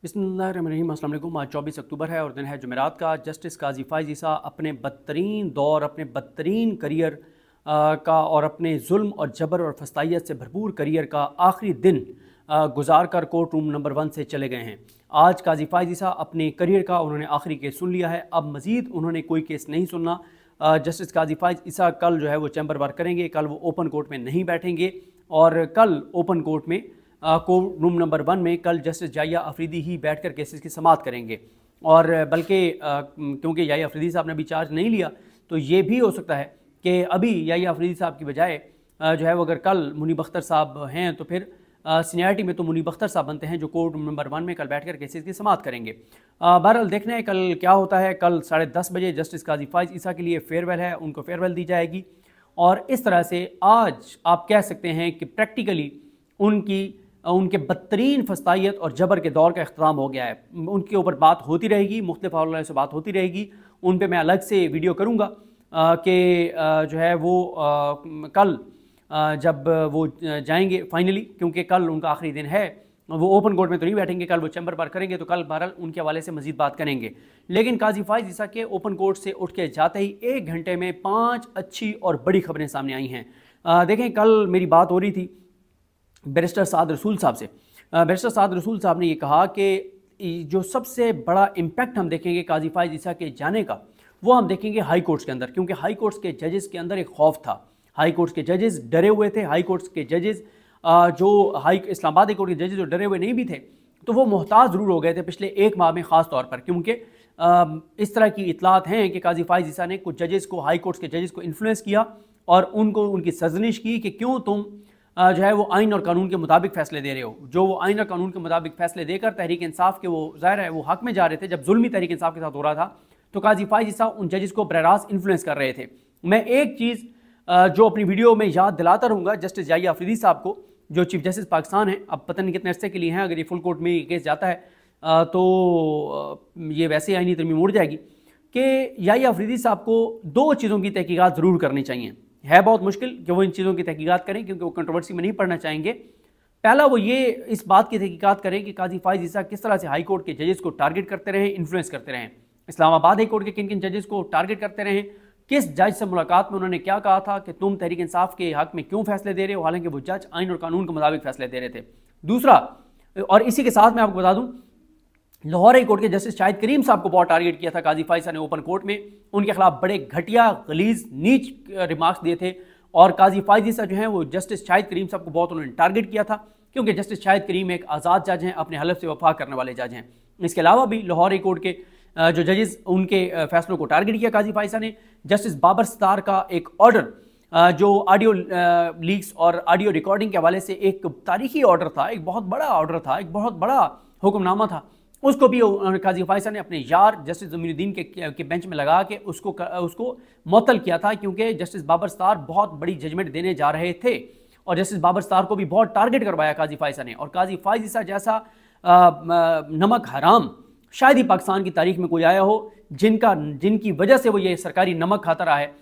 बिस्मिल्लाहिर्रहमानिर्रहीम। अस्सलाम वालेकुम। आज 24 अक्टूबर है और दिन है जुमेरात का। जस्टिस काजी फ़ाइज़ ईसा अपने बदतरीन दौर, अपने बदतरीन करियर का और अपने जुल्म और जबर और फस्तायत से भरपूर करियर का आखिरी दिन गुजार कर कोर्ट रूम नंबर 1 से चले गए हैं। आज काजी फ़ाइज़ ईसा अपने करियर का उन्होंने आखिरी केस सुन लिया है। अब मज़ीद उन्होंने कोई केस नहीं सुनना। जस्टिस काजी फ़ाइज़ ईसा कल जो है वो चैम्बर वर्क करेंगे। कल वो ओपन कोर्ट में नहीं बैठेंगे और कल ओपन कोर्ट में कोर्ट रूम नंबर 1 में कल जस्टिस जाहिया अफरीदी ही बैठकर केसेस की समाअत करेंगे। और बल्कि क्योंकि याहिया अफरीदी साहब ने अभी चार्ज नहीं लिया तो ये भी हो सकता है कि अभी याहिया अफरीदी साहब की बजाय जो है वो अगर कल मुनीब अख्तर साहब हैं तो फिर सीनियरिटी में तो मुनीब अख्तर साहब बनते हैं जो कोर्ट रूम नंबर 1 में कल बैठकर केसेस की समाअत करेंगे। बहरहाल देखना है कल क्या होता है। कल 10:30 बजे जस्टिस काजी फ़ाइज़ ईसा के लिए फेयरवेल है, उनको फेयरवेल दी जाएगी। और इस तरह से आज आप कह सकते हैं कि प्रैक्टिकली उनके बदतरीन फस्तायत और जबर के दौर का अख्ताम हो गया है। उनके ऊपर बात होती रहेगी, मुख्तलिफ हवालों से बात होती रहेगी। उन पे मैं अलग से वीडियो करूँगा कि जो है वो कल जब वो जाएंगे फाइनली, क्योंकि कल उनका आखिरी दिन है, वो ओपन कोर्ट में तो नहीं बैठेंगे, कल वो चैम्बर पर करेंगे तो कल बहरहाल उनके हवाले से मजीद बात करेंगे। लेकिन काजी फ़ाइज़ ईसा के ओपन कोर्ट से उठ के जाते ही 1 घंटे में 5 अच्छी और बड़ी खबरें सामने आई हैं। देखें, कल मेरी बात हो रही थी बैरिस्टर साद रसूल साहब से। बैरिस्टर साद रसूल साहब ने ये कहा कि जो सबसे बड़ा इम्पैक्ट हम देखेंगे काजी फ़ाइज़ ईसा के जाने का वो हम देखेंगे हाई कोर्ट्स के अंदर, क्योंकि हाई कोर्ट्स के जजेस के अंदर एक खौफ था। हाई कोर्ट्स के जजेस डरे हुए थे। हाई कोर्ट्स के जजेस जो इस्लामाबाद कोर्ट के जजेस जो डरे हुए नहीं भी थे तो वो मोहताज ज़रूर हो गए थे पिछले 1 माह में ख़ास तौर पर, क्योंकि इस तरह की इतलात हैं कि काजी फ़ाइज़ ईसा ने कुछ जजेस को, हाई कोर्ट्स के जजेस को इन्फ्लुएंस किया और उनको उनकी सरजनिश की कि क्यों तुम जो है वो आइन और कानून के मुताबिक फ़ैसले दे रहे हो। जो वो आइन और कानून के मुताबिक फ़ैसले देकर तहरीक इंसाफ के वो ज़ाहिर है वो हक़ में जा रहे थे। जब जुल्मी तहरीक इंसाफ के साथ हो रहा था तो काजी फ़ाइज़ ईसा उन जजेस को बराह इन्फ्लुएंस कर रहे थे। मैं एक चीज़ जो अपनी वीडियो में याद दिलाता रहूँगा जस्टिस जाहिया अफरीदी साहब को, जो चीफ जस्टिस पाकिस्तान है, अब पता नहीं कितने अरसे के लिए हैं, अगर ये फुल कोर्ट में ये केस जाता है तो ये वैसे आईनी तरमीम उड़ जाएगी, कि जाहिया अफरीदी साहब को 2 चीज़ों की तहकीकात ज़रूर करनी चाहिए। है बहुत मुश्किल कि वो इन चीज़ों की तहकीकात करें क्योंकि वो कंट्रोवर्सी में नहीं पढ़ना चाहेंगे। पहला वो ये इस बात की तहकीकात करें कि काजी फ़ाइज़ ईसा किस तरह से हाई कोर्ट के जजेस को टारगेट करते रहे, इन्फ्लुएंस करते रहें। इस्लामाबाद हाई कोर्ट के किन किन जजेस को टारगेट करते रहें, किस जज से मुलाकात में उन्होंने क्या कहा था कि तुम तहरीक इंसाफ के हक़ में क्यों फैसले दे रहे हो, हालांकि वो जज आइन और कानून के मुताबिक फैसले दे रहे थे। दूसरा, और इसी के साथ मैं आपको बता दूं, लाहौर हाई कोर्ट के जस्टिस शाहिद करीम साहब को बहुत टारगेट किया था काजी फ़ाइज़ ईसा ने ओपन कोर्ट में। उनके खिलाफ बड़े घटिया, गलीज, नीच रिमार्क्स दिए थे और काजी फ़ाइज़ ईसा जो हैं वो जस्टिस शाहिद करीम साहब को बहुत उन्होंने टारगेट किया था, क्योंकि जस्टिस शाहिद करीम एक आज़ाद जज हैं, अपने हलफ से वफा करने वाले जज हैं। इसके अलावा भी लाहौर हाई कोर्ट के जो जजेस, उनके फैसलों को टारगेट किया काजी फ़ाइज़ ईसा ने। जस्टिस बाबर सत्तार का एक ऑर्डर जो ऑडियो लीक्स और ऑडियो रिकॉर्डिंग के हवाले से एक तारीखी ऑर्डर था, एक बहुत बड़ा ऑर्डर था, एक बहुत बड़ा हुक्मनामा था, उसको भी काजी फ़ाइज़ ईसा ने अपने यार जस्टिस ज़मीनुद्दीन के बेंच में लगा के उसको मुअत्तल किया था, क्योंकि जस्टिस बाबर सत्तार बहुत बड़ी जजमेंट देने जा रहे थे और जस्टिस बाबर सत्तार को भी बहुत टारगेट करवाया काजी फ़ाइज़ ईसा ने। और काजी फ़ाइज़ ईसा जैसा नमक हराम शायद ही पाकिस्तान की तारीख में कोई आया हो जिनकी वजह से वो ये सरकारी नमक खाता रहा है।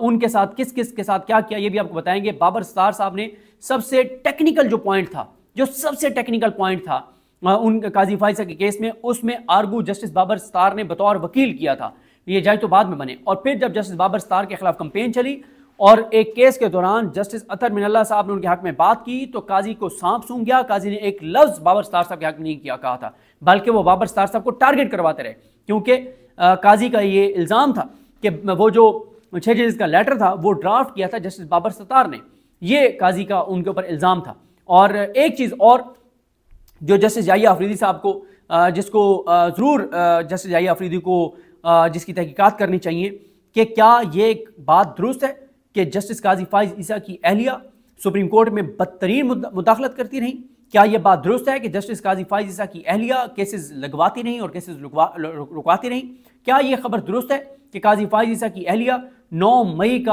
उनके साथ किस किस के साथ क्या किया ये भी आपको बताएंगे। बाबर सत्तार साहब ने सबसे टेक्निकल जो पॉइंट था, जो सबसे टेक्निकल पॉइंट था उन काजी फ़ाइज़ ईसा के केस में, उसमें आर्गू जस्टिस बाबर सत्तार ने बतौर वकील किया था। ये जज तो बाद में बने। और फिर जब जस्टिस बाबर सत्तार के खिलाफ कंपेन चली और एक केस के दौरान जस्टिस अतर मिनल्ला साहब ने उनके हक में बात की तो काजी को सांप सूंघ गया। काजी ने एक लफ्ज़ बाबर सत्तार साहब के हक में नहीं किया कहा था, बल्कि वो बाबर सत्तार साहब को टारगेट करवाते रहे, क्योंकि काजी का ये इल्ज़ाम था कि वो जो 6 जजेस का लेटर था वो ड्राफ्ट किया था जस्टिस बाबर सत्तार ने। ये काजी का उनके ऊपर इल्ज़ाम था। और एक चीज़ और जो जस्टिस जाहिया अफरीदी साहब को जिसको ज़रूर जस्टिस जाहिया अफरीदी को जिसकी तहकीकात करनी चाहिए कि क्या ये एक बात दुरुस्त है कि जस्टिस काजी फ़ाइज़ ईसा की अहलिया सुप्रीम कोर्ट में बदतरीन मुदाखलत करती रहीं। क्या यह बात दुरुस्त है कि जस्टिस काजी फ़ाइज़ ईसा की अहलिया केसेस लगवाती रहीं और केसेस रुकवाती रहीं। क्या यह खबर दुरुस्त है कि काजी फ़ाइज़ ईसा की अहलिया 9 मई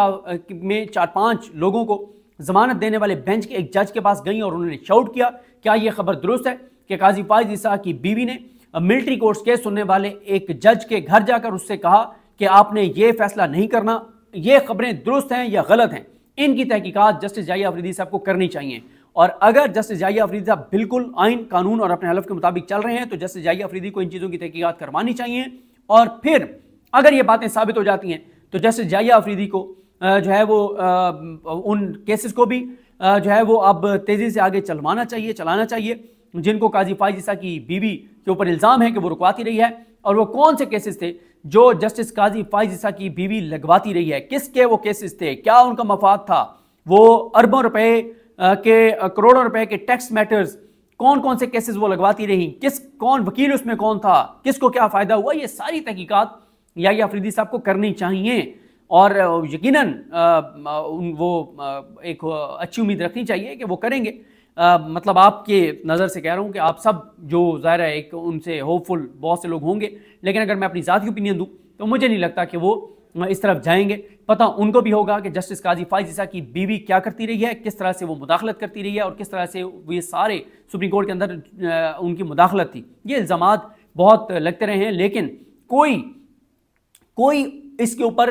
में 4-5 लोगों को जमानत देने वाले बेंच के एक जज के पास गई और उन्होंने शाउट किया। क्या यह खबर दुरुस्त है कि काजी फ़ाइज़ ईसा की बीवी ने मिलिट्री कोर्ट्स केस सुनने वाले एक जज के घर जाकर उससे कहा कि आपने ये फैसला नहीं करना। ये खबरें दुरुस्त हैं या गलत हैं, इनकी तहकीकात जस्टिस जाहिया अफरीदी साहब को करनी चाहिए। और अगर जस्टिस जाहिया अफरीदी साहब बिल्कुल आइन कानून और अपने हलफ के मुताबिक चल रहे हैं तो जस्टिस जाहिया अफरीदी को इन चीज़ों की तहकीकात करवानी चाहिए। और फिर अगर ये बातें साबित हो जाती हैं तो जस्टिस जाहिया अफरीदी को जो है वो उन केसेस को भी जो है वो अब तेज़ी से आगे चलाना चाहिए जिनको काजी फाइज ईसा की बीवी के ऊपर इल्ज़ाम है कि वो रुकवाती रही है। और वो कौन से केसेस थे जो जस्टिस काजी फाइज ईसा की बीवी लगवाती रही है, किसके वो केसेस थे, क्या उनका मफाद था, वो अरबों रुपए के करोड़ों रुपए के टैक्स मैटर्स, कौन कौन से केसेस वो लगवाती रही, कौन वकील उसमें कौन था, किसको क्या फ़ायदा हुआ, ये सारी तहकीकात याहिया अफरीदी साहब को करनी चाहिए। और यकीनन वो एक अच्छी उम्मीद रखनी चाहिए कि वो करेंगे। मतलब आपके नज़र से कह रहा हूँ कि आप सब जो ज़ाहिर है एक उनसे होपफुल बहुत से लोग होंगे, लेकिन अगर मैं अपनी ज़ाती ओपिनियन दूँ तो मुझे नहीं लगता कि वो इस तरफ जाएंगे। पता उनको भी होगा कि जस्टिस काजी फाइज ईसा की बीवी क्या करती रही है, किस तरह से वो मुदाखलत करती रही है और किस तरह से ये सारे सुप्रीम कोर्ट के अंदर उनकी मुदाखलत थी। ये इल्ज़ामात बहुत लगते रहे हैं, लेकिन कोई इसके ऊपर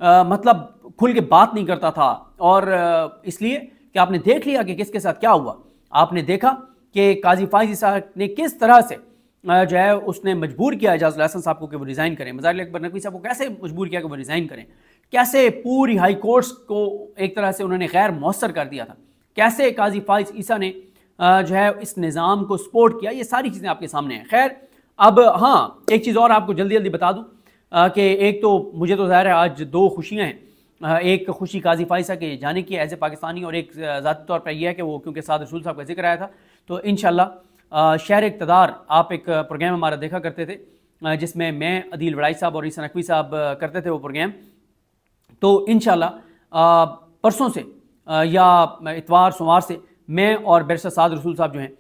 मतलब खुल के बात नहीं करता था। और इसलिए कि आपने देख लिया कि किसके साथ क्या हुआ। आपने देखा कि काजी फाइज ईसा ने किस तरह से जो है उसने मजबूर किया एजाजुल हसन साहब को कि वो रिज़ाइन करें, मज़ाहिर अकबर नकवी साहब को कैसे मजबूर किया कि वो रिज़ाइन करें, कैसे पूरी हाई कोर्ट्स को एक तरह से उन्होंने गैर मौसर कर दिया था, कैसे काजी फाइज ईसा ने जो है इस निज़ाम को सपोर्ट किया। ये सारी चीज़ें आपके सामने हैं। खैर अब हाँ, एक चीज़ और आपको जल्दी जल्दी बता दूँ कि एक तो मुझे तो ज़ाहिर है आज दो खुशियाँ हैं। एक खुशी काजी फाइज ईसा के जाने की एज ए पाकिस्तानी, और एक ज़ाती तौर पर यह है कि वो क्योंकि साद रसूल साहब का जिक्र आया था तो इंशाल्लाह शहर इक़्तिदार आप एक प्रोग्राम हमारा देखा करते थे जिसमें मैं, अदील वड़ाई साहब और ईसा नकवी साहब करते थे वो प्रोग्राम। तो इंशाल्लाह परसों से या इतवार सोमवार से मैं और बैरिस्टर साद रसूल साहब जो हैं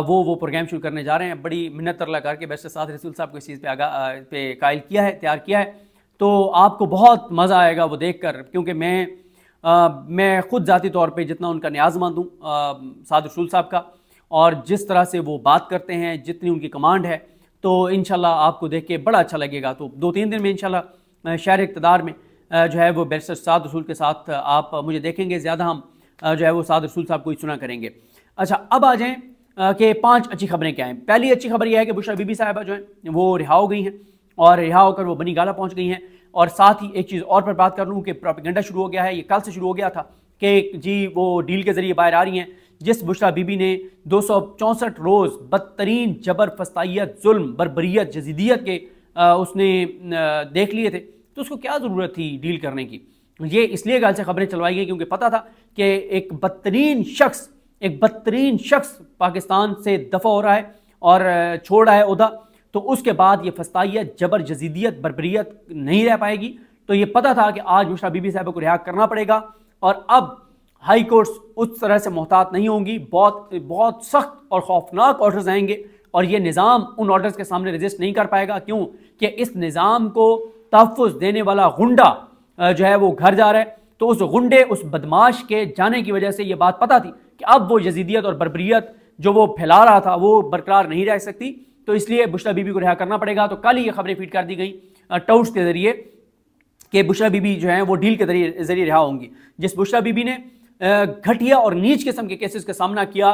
वो प्रोग्राम शुरू करने जा रहे हैं। बड़ी मिन्नत तरला करके बैरिस्टर साद रसूल साहब को इस चीज़ पे कायल किया है, तैयार किया है। तो आपको बहुत मज़ा आएगा वो देख कर, क्योंकि मैं ख़ुद ज़ाती तौर पे जितना उनका न्याज़मंद हूँ साद रसूल साहब का, और जिस तरह से वो बात करते हैं, जितनी उनकी कमांड है, तो इंशाल्लाह आपको देख के बड़ा अच्छा लगेगा। तो 2-3 दिन में इंशाल्लाह शहर इक़्तिदार में जो है वो बैरिस्टर साद रसूल के साथ आप मुझे देखेंगे। ज़्यादा हम जो है वो साद रसूल साहब को ही सुना करेंगे। अच्छा, अब आ जाएँ कि 5 अच्छी खबरें क्या हैं। पहली अच्छी खबर यह है कि बुशरा बीबी साहिबा जो हैं वो रिहा हो गई हैं, और रिहा होकर वो बनी गाला पहुँच गई हैं। और साथ ही एक चीज़ और पर बात कर लूँ कि प्रोपेगेंडा शुरू हो गया है, ये कल से शुरू हो गया था कि जी वो डील के ज़रिए बाहर आ रही हैं। जिस बुशरा बीबी ने 264 रोज़ बदतरीन जबर, फस्तायत, जुल्म, बर्बरियत, जजीदियत के उसने देख लिए थे, तो उसको क्या ज़रूरत थी डील करने की। ये इसलिए गल से खबरें चलवाई गई क्योंकि पता था कि एक बदतरीन शख्स पाकिस्तान से दफ़ा हो रहा है और छोड़ रहा है ओहदा, तो उसके बाद ये फस्तायत, जबर, जजीदियत, बर्बरियत नहीं रह पाएगी। तो ये पता था कि आज बुशरा बीबी साहब को रिहा करना पड़ेगा, और अब हाई कोर्ट्स उस तरह से मोहतात नहीं होंगी। बहुत सख्त और खौफनाक ऑर्डर्स आएंगे, और ये निज़ाम उन ऑर्डर्स के सामने रजिस्ट नहीं कर पाएगा। क्यों कि इस निज़ाम को तहफ़्फ़ुज़ देने वाला गुंडा जो है वो घर जा रहा है। तो उस गुंडे, उस बदमाश के जाने की वजह से ये बात पता थी कि अब वो यजीदियत और बर्बरियत जो वो फैला रहा था वो बरकरार नहीं रह सकती। तो इसलिए बुशरा बीबी को रिहा करना पड़ेगा। तो कल ही ये खबरें फीड कर दी गई टाउट्स के ज़रिए कि बुशरा बीबी जो है वो डील के ज़रिए रिहा होंगी। जिस बुशरा बीबी ने घटिया और नीच किस्म के केसेस का सामना किया,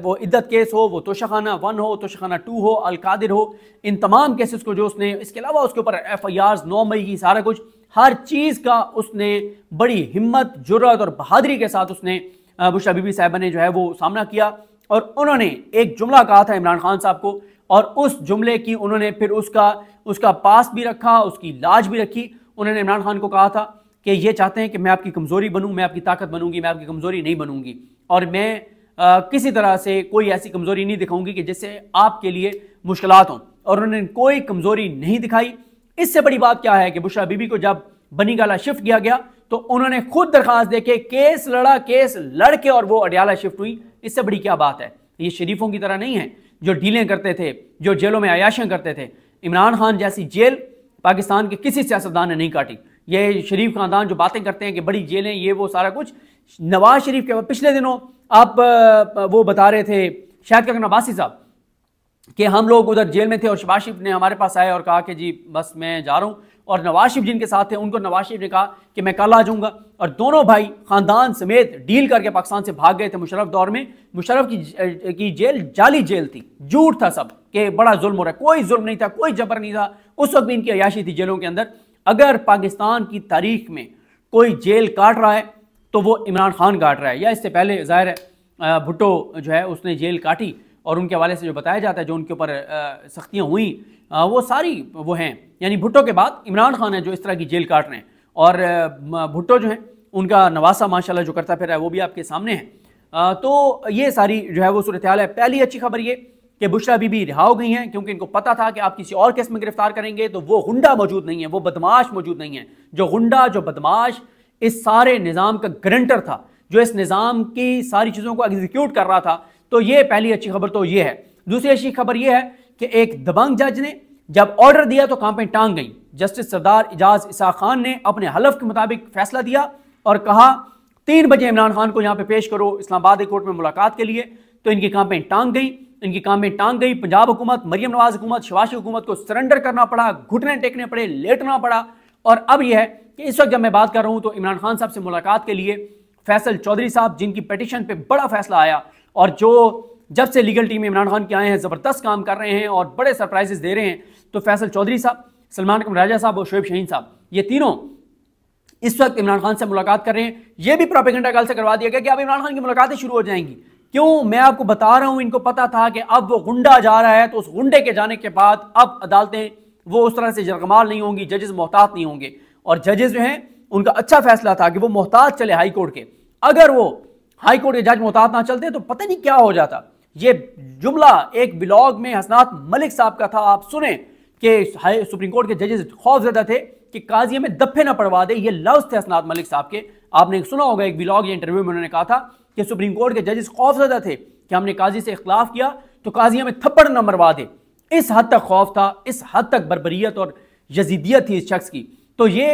वो इद्दत केस हो, वो तोशाखाना 1 हो, तोशाखाना 2 हो, अलकादिर हो, इन तमाम केसेस को जो उसने, इसके अलावा उसके ऊपर FIRs 9 मई की, सारा कुछ, हर चीज़ का उसने बड़ी हिम्मत, जुर्रत और बहादुरी के साथ उसने बुशरा बीबी साहिबा ने जो है वो सामना किया। और उन्होंने एक जुमला कहा था इमरान खान साहब को, और उस जुमले की उन्होंने फिर उसका पास भी रखा, उसकी लाज भी रखी। उन्होंने इमरान खान को कहा था कि ये चाहते हैं कि मैं आपकी कमज़ोरी बनूं, मैं आपकी ताकत बनूंगी, मैं आपकी कमज़ोरी नहीं बनूंगी, और मैं किसी तरह से कोई ऐसी कमज़ोरी नहीं दिखाऊंगी कि जिससे आपके लिए मुश्किलात हों। और उन्होंने कोई कमज़ोरी नहीं दिखाई। इससे बड़ी बात क्या है कि बुशरा बीबी को जब बनी गाला शिफ्ट किया गया तो उन्होंने खुद दरख्वास्त दे के केस लड़ के और वो अडियाला शिफ्ट हुई। इससे बड़ी क्या बात है। ये शरीफों की तरह नहीं है जो डीलें करते थे, जो जेलों में अयाशियाँ करते थे। इमरान खान जैसी जेल पाकिस्तान के किसी सियासतदान ने नहीं काटी। ये शरीफ खानदान जो बातें करते हैं कि बड़ी जेलें, ये वो सारा कुछ, नवाज शरीफ के पिछले दिनों आप वो बता रहे थे शाहिद खान अब्बासी साहब कि हम लोग उधर जेल में थे और शहबाज शरीफ ने हमारे पास आए और कहा कि जी बस मैं जा रहा हूँ और नवाज शरीफ जिनके साथ थे उनको नवाज शरीफ ने कहा कि मैं कल आ जाऊंगा, और दोनों भाई खानदान समेत डील करके पाकिस्तान से भाग गए थे मुशर्रफ दौर में। मुशर्रफ की जेल जाली जेल थी, झूठ था सब कि बड़ा जुल्म हो रहा है, कोई जुल्म नहीं था, कोई जबर नहीं था। उस वक्त भी इनकी अयाशी थी जेलों के अंदर। अगर पाकिस्तान की तारीख में कोई जेल काट रहा है तो वो इमरान खान काट रहा है, या इससे पहले ज़ाहिर है भुट्टो जो है उसने जेल काटी, और उनके हवाले से जो बताया जाता है जो उनके ऊपर सख्तियाँ हुई वो सारी वो हैं, यानी भुट्टो के बाद इमरान खान है जो इस तरह की जेल काट रहे हैं। और भुट्टो जो है उनका नवासा माशाल्लाह जो करता फिर है वो भी आपके सामने है। तो ये सारी जो है वो सूरत हाल है। पहली अच्छी खबर ये कि बुशरा बीबी रिहा हो गई हैं, क्योंकि इनको पता था कि आप किसी और केस में गिरफ्तार करेंगे तो वो गुंडा मौजूद नहीं है, वो बदमाश मौजूद नहीं है। जो गुंडा, जो बदमाश इस सारे निज़ाम का गारंटर था, जो इस निज़ाम की सारी चीज़ों को एग्जीक्यूट कर रहा था। तो ये पहली अच्छी खबर तो ये है। दूसरी अच्छी खबर ये है कि एक दबंग जज ने जब ऑर्डर दिया तो कांपें टांग गई। जस्टिस सरदार इजाज इसा खान ने अपने हलफ के मुताबिक फैसला दिया और कहा 3 बजे इमरान खान को यहाँ पे पेश करो इस्लामाबाद कोर्ट में मुलाकात के लिए। तो इनकी कांपें टांग गई, इनकी कांपें टांग गई। पंजाब हुकूमत, मरियम नवाज हुकूमत, शहबाज शरीफ हुकूमत को सरेंडर करना पड़ा, घुटने टेकने पड़े, लेटना पड़ा। और अब यह है कि इस वक्त जब मैं बात कर रहा हूँ तो इमरान खान साहब से मुलाकात के लिए फैसल चौधरी साहब, जिनकी पिटीशन पे बड़ा फैसला आया और जो जब से लीगल टीम में इमरान खान के आए हैं ज़बरदस्त काम कर रहे हैं और बड़े सरप्राइजेस दे रहे हैं। तो फैसल चौधरी साहब, सलमान अकरम राजा साहब और शोएब शाहीन साहब, ये तीनों इस वक्त इमरान खान से मुलाकात कर रहे हैं। ये भी प्रोपेगेंडा कल से करवा दिया गया कि अब इमरान खान की मुलाकातें शुरू हो जाएंगी। क्यों? मैं आपको बता रहा हूं, इनको पता था कि अब वो गुंडा जा रहा है, तो उस गुंडे के जाने के बाद अब अदालतें वो उस तरह से जरगमाल नहीं होंगी, जजेस मोहतात नहीं होंगे। और जजेस जो हैं उनका अच्छा फैसला था कि वो मोहतात चले हाई कोर्ट के। अगर वो हाई कोर्ट के जज मोहतात ना चलते तो पता नहीं क्या हो जाता। ये जुमला एक ब्लॉग में हसनात मलिक साहब का था, आप सुने कि सुप्रीम कोर्ट के जजेस खौफजदा थे कि काजी में दफे ना पड़वा दे। ये लफ्ज थे हसनात मलिक साहब के। आपने सुना होगा एक ब्लॉग या इंटरव्यू में उन्होंने कहा था कि सुप्रीम कोर्ट के जजेस खौफजदा थे कि हमने काजी से इख्तिलाफ किया तो काजी में थप्पड़ न मरवा दे। इस हद तक खौफ था, इस हद तक बर्बरियत और यजीदियत थी इस शख्स की। तो ये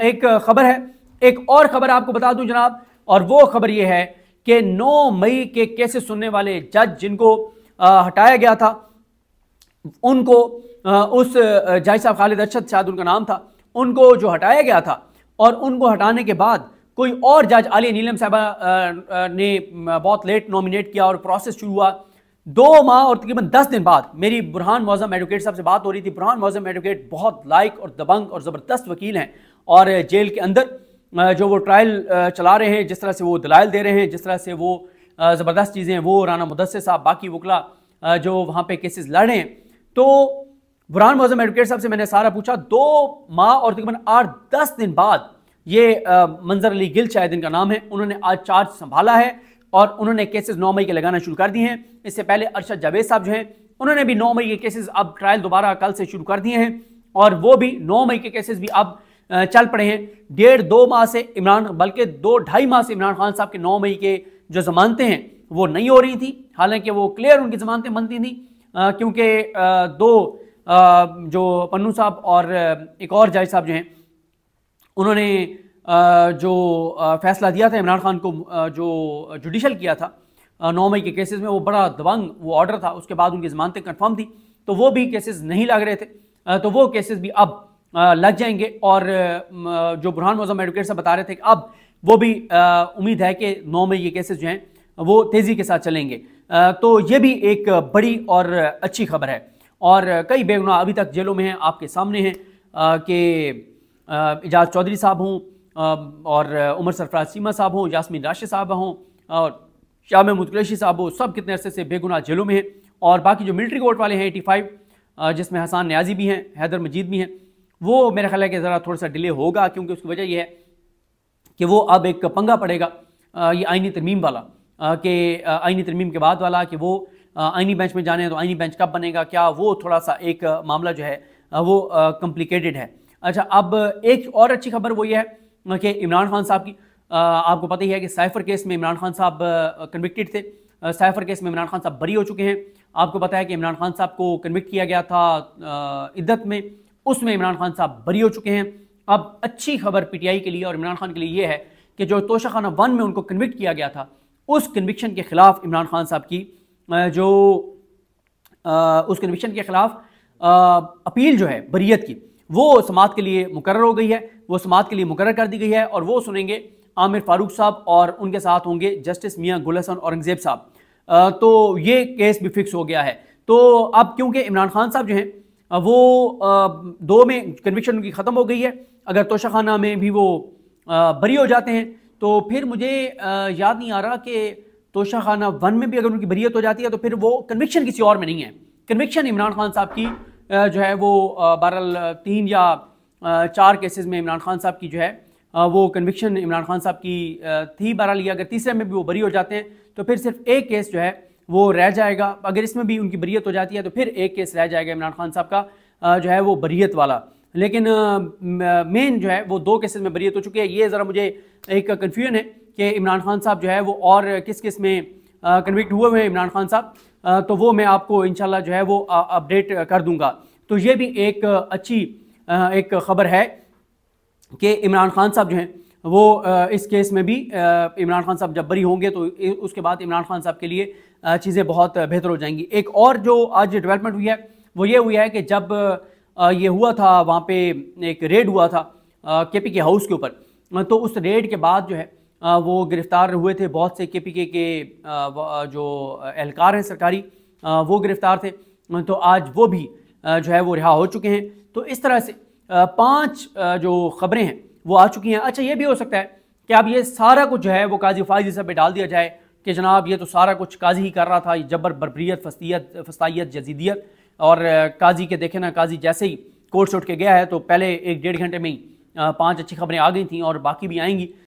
एक खबर है। एक और खबर आपको बता दूं जनाब, और वो खबर ये है कि 9 मई के केसेस सुनने वाले जज जिनको हटाया गया था, उनको उस जज साहब खालिद अरशद शायद उनका नाम था, उनको जो हटाया गया था और उनको हटाने के बाद कोई और जज आलिया नीलम साहबा ने बहुत लेट नॉमिनेट किया और प्रोसेस शुरू हुआ। 2 माह और तकरीबन 10 दिन बाद मेरी बुरहान मौज़म एडवोकेट साहब से बात हो रही थी। बुरहान मौज़म एडवोकेट बहुत लाइक और दबंग और ज़बरदस्त वकील हैं, और जेल के अंदर जो वो ट्रायल चला रहे हैं, जिस तरह से वो दलाइल दे रहे हैं, जिस तरह से वो ज़बरदस्त चीज़ें, वो राना मुदस्सिर साहब, बाकी वकला जो वहाँ पे केसेस लड़ रहे हैं। तो बुरहान मौज़म एडवोकेट साहब से मैंने सारा पूछा। 2 माह और तकरीबन 8-10 दिन बाद ये मंजर अली गिल शायद इनका नाम है, उन्होंने आज चार्ज संभाला है और उन्होंने केसेस 9 मई के लगाना शुरू कर दिए हैं। इससे पहले अरशद जावेद साहब जो हैं उन्होंने भी 9 मई के केसेस अब ट्रायल दोबारा कल से शुरू कर दिए हैं, और वो भी 9 मई के केसेस भी अब चल पड़े हैं। 1.5-2 माह से इमरान, बल्कि 2-2.5 माह से इमरान खान साहब के 9 मई के जो जमानतें हैं वो नहीं हो रही थी। हालांकि वो क्लियर उनकी जमानतें बनती थी, क्योंकि 2 जो पन्नू साहब और एक और जज साहब जो हैं उन्होंने जो फैसला दिया था इमरान खान को, जो जुडिशल किया था 9 मई के केसेस में, वो बड़ा दबंग वो ऑर्डर था। उसके बाद उनकी जमानतें कंफर्म थी, तो वो भी केसेस नहीं लग रहे थे। तो वो केसेस भी अब लग जाएंगे। और जो बुरहान मौज़म एडवोकेट साहब बता रहे थे कि अब वो भी उम्मीद है कि 9 मई के केसेस जो हैं वो तेज़ी के साथ चलेंगे। तो ये भी एक बड़ी और अच्छी खबर है। और कई बेगुनाह अभी तक जेलों में हैं, आपके सामने हैं कि इजाज़ चौधरी साहब हों और उमर सरफराज सीमा साहब हों, यास्मीन राशिद साहब हों और शाह महमूद कुरैशी साहब हो, सब कितने अरसे से बेगुनाह जेलों में हैं। और बाकी जो मिलिट्री कोर्ट वाले हैं 85, जिसमें हसन न्याजी भी हैं, हैदर मजीद भी हैं, वो मेरा ख्याल है कि ज़रा थोड़ा सा डिले होगा, क्योंकि उसकी वजह यह है कि वो अब एक पंगा पड़ेगा ये आइनी तरमीम वाला, कि आइनी तरमीम के बाद वाला, कि वो आइनी बेंच में जाने हैं तो आइनी बेंच कब बनेगा, क्या, वो थोड़ा सा एक मामला जो है वो कॉम्प्लिकेटेड है। अच्छा, अब एक और अच्छी खबर वो ये है कि इमरान खान साहब की, आपको पता ही है कि साइफर केस में इमरान खान साहब कन्विक्टेड थे। साइफर केस में इमरान खान साहब बरी हो चुके हैं। आपको पता है कि इमरान खान साहब को कन्विक्ट किया गया था इद्दत में, उसमें इमरान खान साहब बरी हो चुके हैं। अब अच्छी खबर पीटीआई के लिए और इमरान खान के लिए ये है कि जो तोशाखाना 1 में उनको कन्विक्ट किया गया था, उस कन्विक्शन के खिलाफ इमरान खान साहब की उस कन्विक्शन के खिलाफ अपील जो है बरियत की, वो समाअत के लिए मुकर्रर हो गई है, वो समाअत के लिए मुकर्रर कर दी गई है और वो सुनेंगे आमिर फारूक साहब और उनके साथ होंगे जस्टिस मियां गुल हसन औरंगजेब साहब। तो ये केस भी फिक्स हो गया है। तो अब क्योंकि इमरान खान साहब जो हैं वो 2 में कन्विक्शन उनकी ख़त्म हो गई है, अगर तोशाखाना में भी वो बरी हो जाते हैं तो फिर मुझे याद नहीं आ रहा कि तोशाखाना 1 में भी अगर उनकी बरीयत हो जाती है तो फिर वो कन्विक्शन किसी और में नहीं है। कन्विक्शन इमरान खान साहब की जो है वो बहरहाल 3 या 4 केसेस में इमरान खान साहब की जो है वो कन्विक्शन इमरान खान साहब की थी। बहरहाल अगर तीसरे में भी वो बरी हो जाते हैं तो फिर सिर्फ एक केस जो है वो रह जाएगा। अगर इसमें भी उनकी बरीयत हो जाती है तो फिर एक केस रह जाएगा इमरान खान साहब का जो है वो बरीयत वाला। लेकिन मेन जो है वो 2 केसेस में बरीयत हो चुकी है। ये ज़रा मुझे एक कन्फ्यूजन है कि इमरान खान साहब जो है वो और किस किस में कन्विक्ट हुए हैं इमरान खान साहब, तो वो मैं आपको इंशाल्लाह जो है वो अपडेट कर दूंगा। तो ये भी एक अच्छी एक ख़बर है कि इमरान खान साहब जो हैं वो इस केस में भी इमरान खान साहब जब बरी होंगे तो उसके बाद इमरान खान साहब के लिए चीज़ें बहुत बेहतर हो जाएंगी। एक और जो आज डेवलपमेंट हुई है वो ये हुई है कि जब ये हुआ था वहाँ पे एक रेड हुआ था KPK हाउस के ऊपर, तो उस रेड के बाद जो है वो गिरफ्तार हुए थे बहुत से KPK के जो एहलकार हैं सरकारी, वो गिरफ्तार थे। तो आज वो भी जो है वो रिहा हो चुके हैं। तो इस तरह से 5 जो ख़बरें हैं वो आ चुकी हैं। अच्छा, ये भी हो सकता है कि अब ये सारा कुछ जो है वो काजी फाइज़ साहब पे डाल दिया जाए कि जनाब ये तो सारा कुछ काजी ही कर रहा था, जबर बर्बरियत फस्तायत जजीदियत। और काजी के देखे ना, काजी जैसे ही कोर्ट से उठ के गया है तो पहले 1-1.5 घंटे में ही 5 अच्छी खबरें आ गई थी और बाकी भी आएंगी।